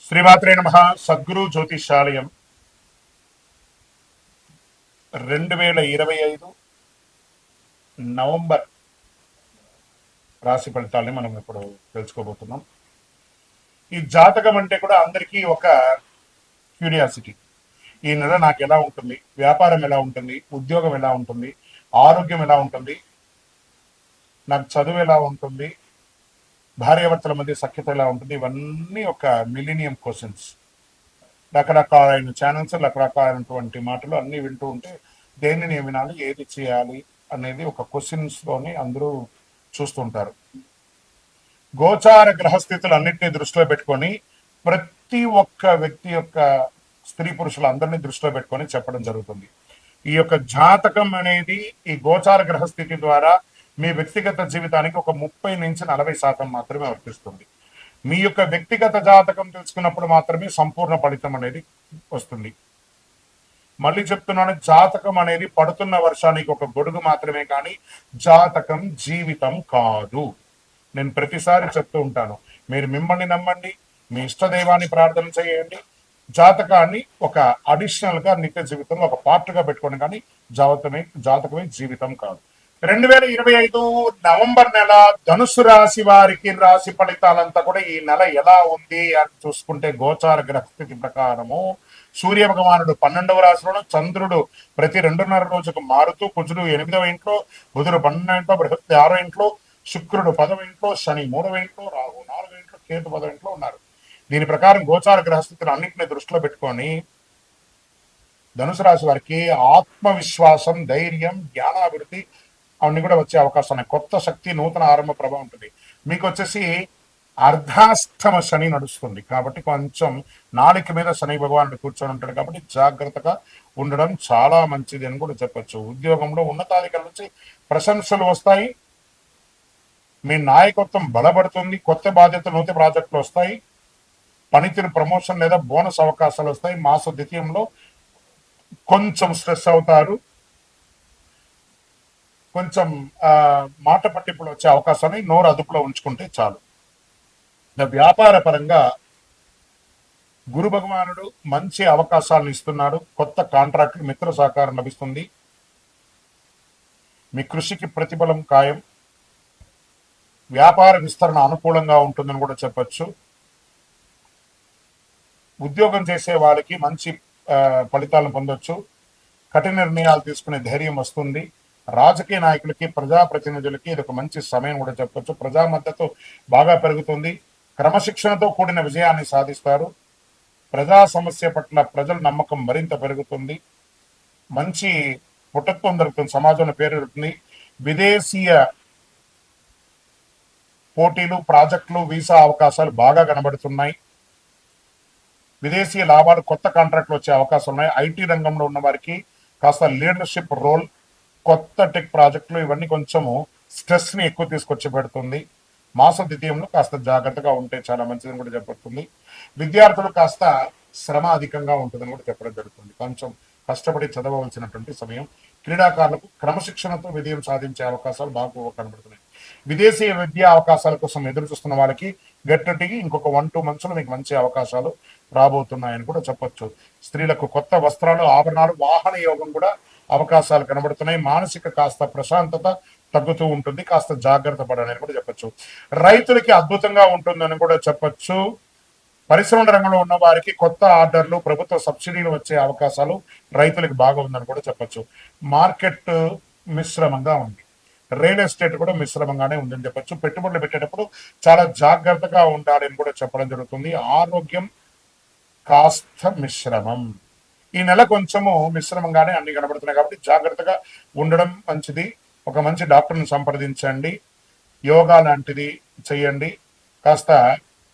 శ్రీమాత్రే నమః. సద్గురు జ్యోతిషాలయం 2025 నవంబర్ రాశి ఫలితాలని మనం ఇప్పుడు తెలుసుకోబోతున్నాం. ఈ జాతకం అంటే కూడా అందరికీ ఒక క్యూరియాసిటీ. ఈ నెల నాకు ఎలా ఉంటుంది, వ్యాపారం ఎలా ఉంటుంది, ఉద్యోగం ఎలా ఉంటుంది, ఆరోగ్యం ఎలా ఉంటుంది, నాకు చదువు ఎలా ఉంటుంది, భార్యాభర్తల మధ్య సఖ్యత ఎలా ఉంటుంది, ఇవన్నీ ఒక మిలీనియం క్వశ్చన్స్. రకరకాలైన ఛానల్స్, రకరకాలైనటువంటి మాటలు అన్నీ వింటూ ఉంటే దేన్ని నేను వినాలి, ఏది చేయాలి అనేది ఒక క్వశ్చన్స్లోనే అందరూ చూస్తుంటారు. గోచార గ్రహస్థితులు అన్నింటినీ దృష్టిలో పెట్టుకొని ప్రతి ఒక్క వ్యక్తి యొక్క స్త్రీ పురుషులు అందరినీ దృష్టిలో పెట్టుకొని చెప్పడం జరుగుతుంది. ఈ యొక్క జాతకం అనేది ఈ గోచార గ్రహస్థితి ద్వారా మీ వ్యక్తిగత జీవితానికి ఒక 30-40% మాత్రమే వర్తిస్తుంది. మీ యొక్క వ్యక్తిగత జాతకం తెలుసుకున్నప్పుడు మాత్రమే సంపూర్ణ ఫలితం అనేది వస్తుంది. మళ్ళీ చెప్తున్నాను, జాతకం అనేది పడుతున్న వర్షానికి ఒక గొడుగు మాత్రమే, కానీ జాతకం జీవితం కాదు. నేను ప్రతిసారి చెప్తూ ఉంటాను, మీరు మిమ్మల్ని నమ్మండి, మీ ఇష్టదైవాన్ని ప్రార్థన చేయండి, జాతకాన్ని ఒక అడిషనల్ గా నిత్య జీవితంలో ఒక పార్ట్గా పెట్టుకోండి, కానీ జాతకమే జీవితం కాదు. 2025 నవంబర్ నెల ధనుసు రాశి వారికి రాశి ఫలితాలంతా కూడా ఈ నెల ఎలా ఉంది అని చూసుకుంటే, గోచార గ్రహస్థితి ప్రకారము సూర్య భగవానుడు 12వ రాశిలోను, చంద్రుడు ప్రతి 2.5 రోజుకు మారుతూ, కుజుడు 8వ ఇంట్లో, బుధుడు 12వ ఇంట్లో, బృహస్పతి 6వ ఇంట్లో, శుక్రుడు 10వ ఇంట్లో, శని 3వ ఇంట్లో, రాహు 4వ ఇంట్లో, కేతు 10వ ఇంట్లో ఉన్నారు. దీని ప్రకారం గోచార గ్రహస్థితులు అన్నింటినీ దృష్టిలో పెట్టుకొని ధనుసు రాశి వారికి ఆత్మవిశ్వాసం, ధైర్యం, జ్ఞానాభివృద్ధి అవన్నీ కూడా వచ్చే అవకాశం ఉన్నాయి. కొత్త శక్తి, నూతన ఆరంభ ప్రభావం ఉంటుంది. మీకు వచ్చేసి అర్ధాష్టమ శని నడుస్తుంది కాబట్టి కొంచెం నాలుక మీద శని భగవానుడు కూర్చొని ఉంటాడు కాబట్టి జాగ్రత్తగా ఉండడం చాలా మంచిది అని కూడా చెప్పచ్చు. ఉద్యోగంలో ఉన్నతాధికారుల నుంచి ప్రశంసలు వస్తాయి, మీ నాయకత్వం బలపడుతుంది, కొత్త బాధ్యతలు, నూతన ప్రాజెక్టులు వస్తాయి, పనితీరు ప్రమోషన్ లేదా బోనస్ అవకాశాలు వస్తాయి. మాస ద్వితీయంలో కొంచెం స్ట్రెస్ అవుతారు, కొంచెం మాట పట్టింపులు వచ్చే అవకాశాన్ని నోరు అదుపులో ఉంచుకుంటే చాలు. వ్యాపార పరంగా గురు భగవానుడు మంచి అవకాశాలను ఇస్తున్నాడు. కొత్త కాంట్రాక్టులు, మిత్ర సహకారం లభిస్తుంది. మీ కృషికి ప్రతిఫలం ఖాయం. వ్యాపార విస్తరణ అనుకూలంగా ఉంటుందని కూడా చెప్పచ్చు. ఉద్యోగం చేసే వాళ్ళకి మంచి ఫలితాలను పొందొచ్చు. కఠిన నిర్ణయాలు తీసుకునే ధైర్యం వస్తుంది. రాజకీయ నాయకులకి, ప్రజాప్రతినిధులకి ఇది ఒక మంచి సమయం కూడా చెప్పొచ్చు. ప్రజా మద్దతు బాగా పెరుగుతుంది. క్రమశిక్షణతో కూడిన విజయాన్ని సాధిస్తారు. ప్రజా సమస్య పట్ల ప్రజల నమ్మకం మరింత పెరుగుతుంది. మంచి పుటత్వం దొరుకుతుంది, సమాజంలో పేరు పెరుగుతుంది. విదేశీయ పోటీలు, ప్రాజెక్టులు, వీసా అవకాశాలు బాగా కనబడుతున్నాయి. విదేశీయ లాభాలు, కొత్త కాంట్రాక్టులు వచ్చే అవకాశం ఉన్నాయి. ఐటీ రంగంలో ఉన్న వారికి కాస్త లీడర్షిప్ రోల్, కొత్త టెక్ ప్రాజెక్టులు ఇవన్నీ కొంచెము స్ట్రెస్ ని ఎక్కువ తీసుకొచ్చి పెడుతుంది. మాస ద్వితీయంలో కాస్త జాగ్రత్తగా ఉంటే చాలా మంచిదని కూడా చెప్పబడుతుంది. విద్యార్థులు కాస్త శ్రమ అధికంగా ఉంటుందని కూడా చెప్పడం జరుగుతుంది. కొంచెం కష్టపడి చదవవలసినటువంటి సమయం. క్రీడాకారులకు క్రమశిక్షణతో విజయం సాధించే అవకాశాలు బాగా కనబడుతున్నాయి. విదేశీ విద్యా అవకాశాల కోసం ఎదురు చూస్తున్న వాళ్ళకి గట్టికి ఇంకొక 1-2 మంత్స్లో మీకు మంచి అవకాశాలు రాబోతున్నాయని కూడా చెప్పొచ్చు. స్త్రీలకు కొత్త వస్త్రాలు, ఆభరణాలు, వాహన యోగం కూడా అవకాశాలు కనబడుతున్నాయి. మానసిక కాస్త ప్రశాంతత తగ్గుతూ ఉంటుంది, కాస్త జాగ్రత్త పడాలని కూడా చెప్పొచ్చు. రైతులకి అద్భుతంగా ఉంటుందని కూడా చెప్పొచ్చు. పరిశ్రమల రంగంలో ఉన్న వారికి కొత్త ఆర్డర్లు, ప్రభుత్వ సబ్సిడీలు వచ్చే అవకాశాలు రైతులకు బాగా ఉందని కూడా చెప్పొచ్చు. మార్కెట్ మిశ్రమంగా ఉంది. రియల్ ఎస్టేట్ కూడా మిశ్రమంగానే ఉందని చెప్పొచ్చు. పెట్టుబడులు పెట్టేటప్పుడు చాలా జాగ్రత్తగా ఉండాలని కూడా చెప్పడం జరుగుతుంది. ఆరోగ్యం కాస్త మిశ్రమం. ఈ నెల కొంచెము మిశ్రమంగానే అన్ని కనబడుతున్నాయి కాబట్టి జాగ్రత్తగా ఉండడం మంచిది. ఒక మంచి డాక్టర్ని సంప్రదించండి, యోగా లాంటిది చేయండి, కాస్త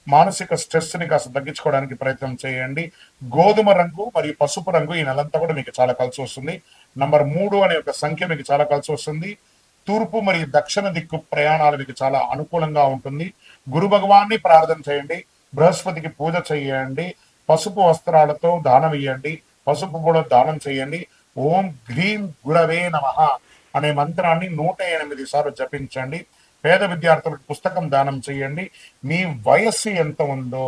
మానసిక స్ట్రెస్ ని కాస్త తగ్గించుకోవడానికి ప్రయత్నం చేయండి. గోధుమ రంగు మరియు పసుపు రంగు ఈ నెలంతా కూడా మీకు చాలా కలిసి వస్తుంది. నంబర్ 3 అనే ఒక సంఖ్య మీకు చాలా కలిసి వస్తుంది. తూర్పు మరియు దక్షిణ దిక్కు ప్రయాణాలు మీకు చాలా అనుకూలంగా ఉంటుంది. గురు భగవాన్ని ప్రార్థన చేయండి, బృహస్పతికి పూజ చేయండి, పసుపు వస్త్రాలతో దానం ఇవ్వండి, పసుపు కూడా దానం చేయండి. ఓం గ్రీం గురవే నమః అనే మంత్రాన్ని 108 సార్లు జపించండి. పేద విద్యార్థులకు పుస్తకం దానం చేయండి. మీ వయస్సు ఎంత ఉందో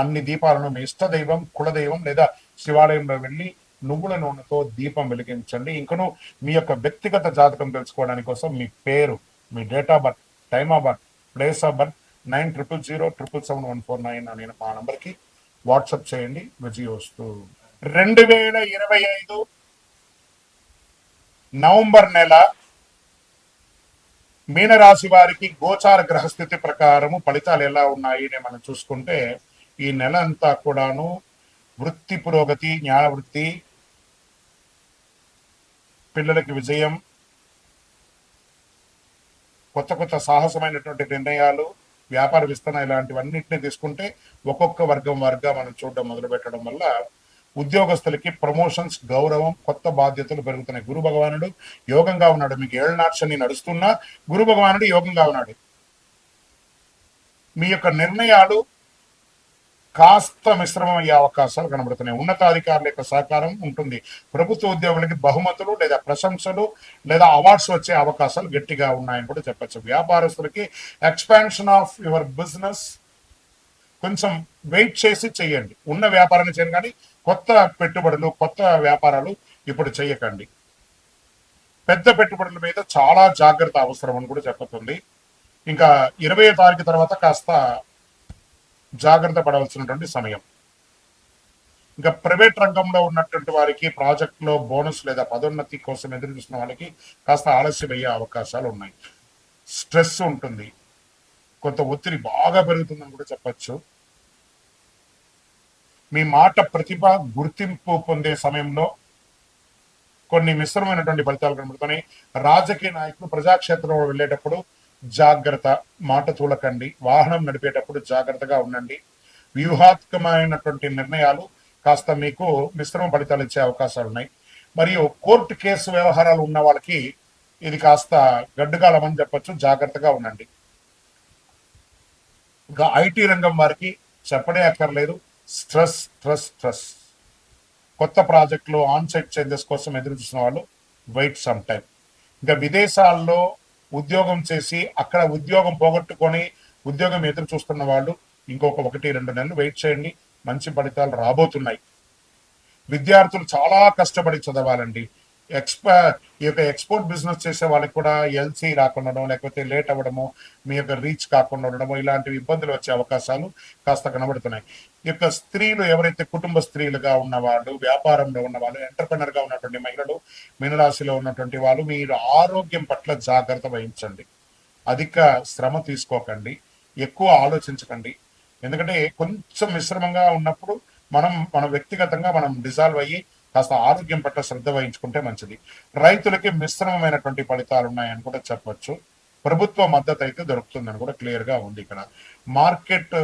అన్ని దీపాలను మీ ఇష్ట దైవం, కులదైవం లేదా శివాలయంలో వెళ్ళి నువ్వుల నూనెతో దీపం వెలిగించండి. ఇంకను మీ యొక్క వ్యక్తిగత జాతకం తెలుసుకోవడానికి కోసం మీ పేరు, మీ date of birth, time of birth, place of birth 9000077149 అనే మా నంబర్కి వాట్సాప్ చేయండి. విజయోస్తు. 2025 నవంబర్ నెల మీనరాశి వారికి గోచార గ్రహస్థితి ప్రకారము ఫలితాలు ఎలా ఉన్నాయి అని మనం చూసుకుంటే, ఈ నెల అంతా కూడాను వృత్తి పురోగతి, న్యాయ వృత్తి, పిల్లలకి విజయం, కొత్త కొత్త సాహసమైనటువంటి నిర్ణయాలు, వ్యాపార విస్తరణ ఇలాంటివన్నింటినీ తీసుకుంటే ఒక్కొక్క వర్గం మనం చూడడం మొదలు పెట్టడం వల్ల ఉద్యోగస్తులకి ప్రమోషన్స్, గౌరవం, కొత్త బాధ్యతలు పెరుగుతున్నాయి. గురు భగవానుడు యోగంగా ఉన్నాడు. మీకు ఏళ్ళనాటి శని నడుస్తున్నా గురు భగవానుడు యోగంగా ఉన్నాడు. మీ యొక్క నిర్ణయాలు కాస్త మిశ్రమం అయ్యే అవకాశాలు కనబడుతున్నాయి. ఉన్నతాధికారుల యొక్క సహకారం ఉంటుంది. ప్రభుత్వ ఉద్యోగులకి బహుమతులు లేదా ప్రశంసలు లేదా అవార్డ్స్ వచ్చే అవకాశాలు గట్టిగా ఉన్నాయని కూడా చెప్పచ్చు. వ్యాపారస్తులకి ఎక్స్పాన్షన్ ఆఫ్ యువర్ బిజినెస్ కొంచెం వెయిట్ చేసి చేయండి. ఉన్న వ్యాపారాన్ని చేయండి, కానీ కొత్త పెట్టుబడులు, కొత్త వ్యాపారాలు ఇప్పుడు చేయకండి. పెద్ద పెట్టుబడుల మీద చాలా జాగ్రత్త అవసరం అని కూడా చెప్పతుంది. ఇంకా 20వ తారీఖు తర్వాత కాస్త జాగ్రత్త పడవలసినటువంటి సమయం. ఇంకా ప్రైవేట్ రంగంలో ఉన్నటువంటి వారికి ప్రాజెక్టులో బోనస్ లేదా పదోన్నతి కోసం ఎదురు చూసిన వాళ్ళకి కాస్త ఆలస్యం అయ్యే అవకాశాలు ఉన్నాయి. స్ట్రెస్ ఉంటుంది, కొంత ఒత్తిడి బాగా పెరుగుతుందని కూడా చెప్పచ్చు. మీ మాట ప్రతిభ గుర్తింపు పొందే సమయంలో కొన్ని మిశ్రమైనటువంటి ఫలితాలు కనబడుతున్నాయి. రాజకీయ నాయకులు ప్రజాక్షేత్రంలో వెళ్ళేటప్పుడు జాగ్రత్త, మాట తూలకండి. వాహనం నడిపేటప్పుడు జాగ్రత్తగా ఉండండి. వ్యూహాత్మకమైనటువంటి నిర్ణయాలు కాస్త మీకు మిశ్రమ ఫలితాలు ఇచ్చే అవకాశాలు ఉన్నాయి. మరియు కోర్టు కేసు వ్యవహారాలు ఉన్న వాళ్ళకి ఇది కాస్త గడ్డుకాలం అని చెప్పచ్చు. జాగ్రత్తగా ఉండండి. ఇంకా ఐటీ రంగం వారికి చెప్పడే అక్కర్లేదు. Stress stress stress. కొత్త ప్రాజెక్టులు, ఆన్ సైట్ చేంజెస్ కోసం ఎదురు చూసిన వాళ్ళు వెయిట్ సమ్ టైం. ఇంకా విదేశాల్లో ఉద్యోగం చేసి అక్కడ ఉద్యోగం పోగొట్టుకొని ఉద్యోగం ఎదురు చూస్తున్న వాళ్ళు ఇంకొక 1-2 నెలలు వెయిట్ చేయండి. మంచి ఫలితాలు రాబోతున్నాయి. విద్యార్థులు చాలా కష్టపడి చదవాలండి. ఈ యొక్క ఎక్స్పోర్ట్ బిజినెస్ చేసే వాళ్ళకి కూడా ఎల్సీ రాకుండా, లేకపోతే లేట్ అవ్వడము, మీ యొక్క రీచ్ కాకుండా ఉండడము, ఇలాంటివి ఇబ్బందులు వచ్చే అవకాశాలు కాస్త కనబడుతున్నాయి. ఈ యొక్క స్త్రీలు ఎవరైతే కుటుంబ స్త్రీలుగా ఉన్నవాళ్ళు, వ్యాపారంలో ఉన్నవాళ్ళు, ఎంటర్ప్రెనర్ గా ఉన్నటువంటి మహిళలు, మీనరాశిలో ఉన్నటువంటి వాళ్ళు మీరు ఆరోగ్యం పట్ల జాగ్రత్త వహించండి. అధిక శ్రమ తీసుకోకండి, ఎక్కువ ఆలోచించకండి. ఎందుకంటే కొంచెం మిశ్రమంగా ఉన్నప్పుడు మనం వ్యక్తిగతంగా డిజాల్వ్ అయ్యి కాస్త ఆరోగ్యం పట్ల శ్రద్ధ వహించుకుంటే మంచిది. రైతులకి మిశ్రమమైనటువంటి ఫలితాలు ఉన్నాయని కూడా చెప్పొచ్చు. ప్రభుత్వ మద్దతు అయితే దొరుకుతుందని కూడా క్లియర్ గా ఉంది. ఇక్కడ మార్కెట్,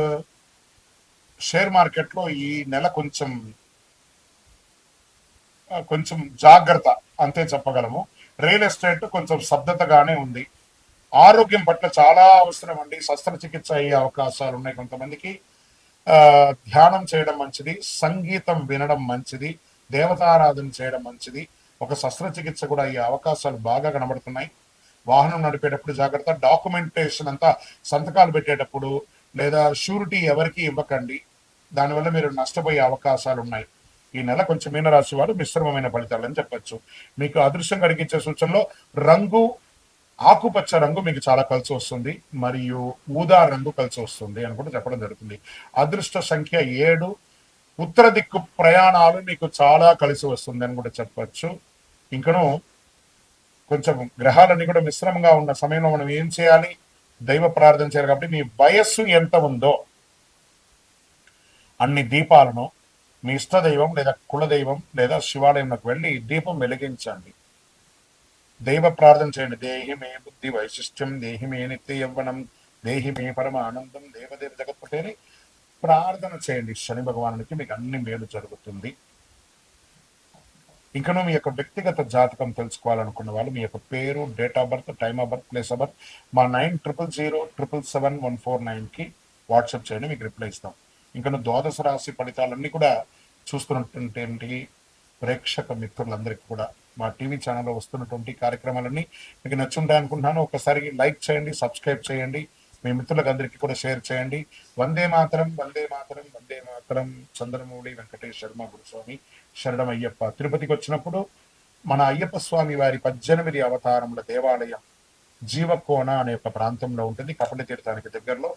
షేర్ మార్కెట్ లో ఈ నెల కొంచెం జాగ్రత్త అంతే చెప్పగలము. రియల్ ఎస్టేట్ కొంచెం స్తబ్దతగానే ఉంది. ఆరోగ్యం పట్ల చాలా అవసరం అండి. శస్త్రచికిత్స అయ్యే అవకాశాలు ఉన్నాయి కొంతమందికి. ధ్యానం చేయడం మంచిది, సంగీతం వినడం మంచిది, దేవతారాధన చేయడం మంచిది. ఒక శస్త్రచికిత్స కూడా అయ్యే అవకాశాలు బాగా కనబడుతున్నాయి. వాహనం నడిపేటప్పుడు జాగ్రత్త. డాక్యుమెంటేషన్ అంతా సంతకాలు పెట్టేటప్పుడు లేదా షూరిటీ ఎవరికి ఇవ్వకండి. దానివల్ల మీరు నష్టపోయే అవకాశాలు ఉన్నాయి. ఈ నెల కొంచెం మీనరాశి వారు మిశ్రమమైన ఫలితాలు అని చెప్పచ్చు. మీకు అదృష్టం కలిగించే సూచనలో రంగు ఆకుపచ్చ రంగు మీకు చాలా కలిసి వస్తుంది, మరియు ఊదా రంగు కలిసి వస్తుంది అని కూడా చెప్పడం జరుగుతుంది. అదృష్ట సంఖ్య 7. ఉత్తర దిక్కు ప్రయాణాలు మీకు చాలా కలిసి వస్తుంది అని కూడా చెప్పచ్చు. ఇంకను కొంచెం గ్రహాలన్నీ కూడా మిశ్రమంగా ఉన్న సమయంలో మనం ఏం చేయాలి? దైవ ప్రార్థన చేయాలి. కాబట్టి మీ వయస్సు ఎంత ఉందో అన్ని దీపాలను మీ ఇష్టదైవం లేదా కులదైవం లేదా శివాలయంలోకి వెళ్ళి దీపం వెలిగించండి. దైవ ప్రార్థన చేయండి. దేహి మే బుద్ధి వైశిష్ట్యం, దేహి మే నిత్య యవ్వనం, దేహి మే పరమ ఆనందం, దేవదేవ జగత్పతి అని ప్రార్థన చేయండి శని భగవానునికి. మీకు అన్ని మేలు జరుగుతుంది. ఇంకనూ మీ యొక్క వ్యక్తిగత జాతకం తెలుసుకోవాలనుకున్న వాళ్ళు మీ యొక్క పేరు, date of birth, time of birth, place of birth మా 9000077149కి వాట్సాప్ చేయండి. మీకు రిప్లై ఇస్తాం. ఇంకను ద్వాదశ రాశి ఫలితాలన్నీ కూడా చూస్తున్నటువంటి ప్రేక్షక మిత్రులందరికీ కూడా మా టీవీ ఛానల్లో వస్తున్నటువంటి కార్యక్రమాలన్నీ మీకు నచ్చుంటాయి అనుకుంటున్నాను. ఒకసారి లైక్ చేయండి, సబ్స్క్రైబ్ చేయండి, మీ మిత్రులకు అందరికీ కూడా షేర్ చేయండి. వందే మాతరం, వందే మాతరం, వందే మాతరం. చంద్రమౌళి వెంకటేష్ శర్మ గురుస్వామి శరణం అయ్యప్ప. తిరుపతికి వచ్చినప్పుడు మన అయ్యప్ప స్వామి వారి 18 అవతారముల దేవాలయం జీవకోన అనే ఒక ప్రాంతంలో ఉంటుంది. కపట తీర్థానికి దగ్గరలో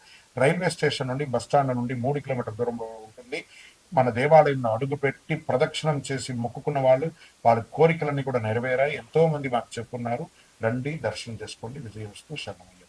రైల్వే స్టేషన్ నుండి బస్ స్టాండ్ నుండి 3 కిలోమీటర్ దూరంలో ఉంటుంది. మన దేవాలయంలో అడుగుపెట్టి ప్రదక్షిణం చేసి మొక్కుకున్న వాళ్ళు వాళ్ళ కోరికలన్నీ కూడా నెరవేరాయి. ఎంతో మంది మాకు చెప్పున్నారు. రండి, దర్శనం చేసుకోండి. విజయవస్తు. శరణమయ్య.